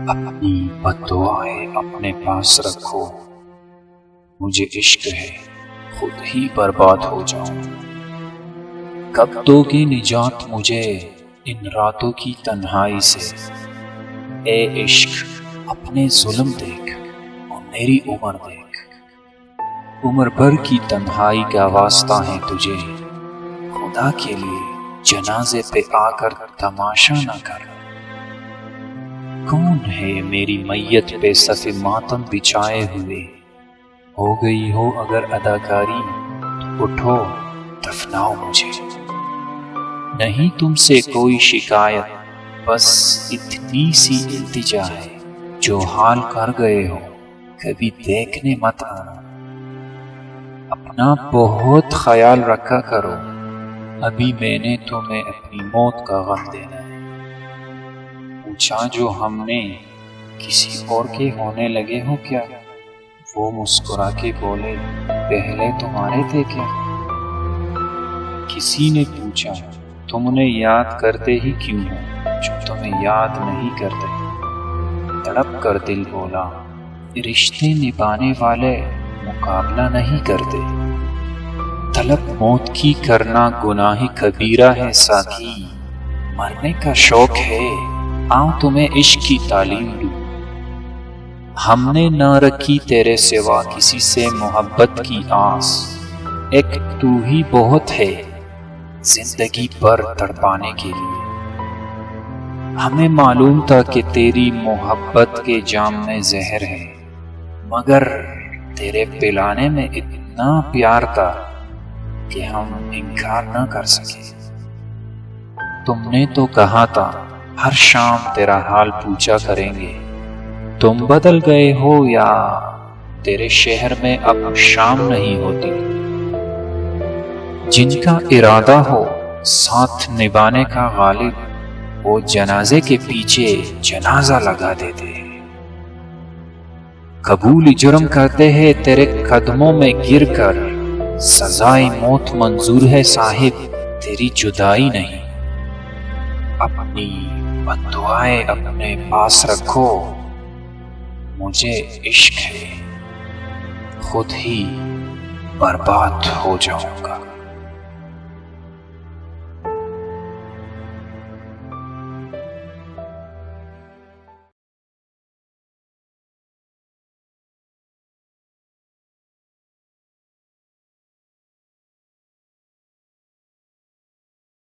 اپنی بددعائیں اپنے پاس رکھو، مجھے عشق ہے خود ہی برباد ہو جاؤں۔ کب دو گے نجات مجھے ان راتوں کی تنہائی سے؟ اے عشق اپنے ظلم دیکھ اور میری عمر دیکھ، عمر بھر کی تنہائی کا واسطہ ہے تجھے، خدا کے لیے جنازے پہ آ کر تماشا نہ کر۔ کون ہے میری میت پہ صف ماتم بچھائے ہوئے؟ ہو گئی ہو اگر اداکاری تو اٹھو دفناؤ مجھے۔ نہیں تم سے کوئی شکایت، بس اتنی سی التجا ہے، جو حال کر گئے ہو کبھی دیکھنے مت آنا۔ اپنا بہت خیال رکھا کرو، ابھی میں نے تمہیں اپنی موت کا غم دینا ہے۔ پوچھا جو ہم نے کسی اور کے ہونے لگے ہو کیا؟ وہ مسکرا کے بولے پہلے تمہارے تھے کیا؟ کسی نے پوچھا تم انہیں یاد کرتے ہی کیوں ہو جو تمہیں یاد نہیں کرتے؟ تڑپ کر دل بولا رشتے نبھانے والے مقابلہ نہیں کرتے۔ طلب موت کی کرنا گناہ کبیرہ ہے ساقی، مرنے کا شوق ہے آؤ تمہیں عشق کی تعلیم دوں۔ ہم نے نہ رکھی تیرے سوا کسی سے محبت کی آس، ایک تو ہی بہت ہے زندگی پر تڑپانے کے لیے۔ ہمیں معلوم تھا کہ تیری محبت کے جام میں زہر ہے، مگر تیرے پلانے میں اتنا پیار تھا کہ ہم انکار نہ کر سکے۔ تم نے تو کہا تھا ہر شام تیرا حال پوچھا کریں گے، تم بدل گئے ہو یا تیرے شہر میں اب شام نہیں ہوتی؟ جن کا ارادہ ہو ساتھ نبھانے کا غالب، وہ جنازے کے پیچھے جنازہ لگا دیتے ہیں۔ قبول جرم کرتے ہیں تیرے قدموں میں گر کر، سزائے موت منظور ہے صاحب تیری جدائی نہیں۔ اپنی بددعائیں اپنے پاس رکھو، مجھے عشق ہے خود ہی برباد ہو جاؤں گا۔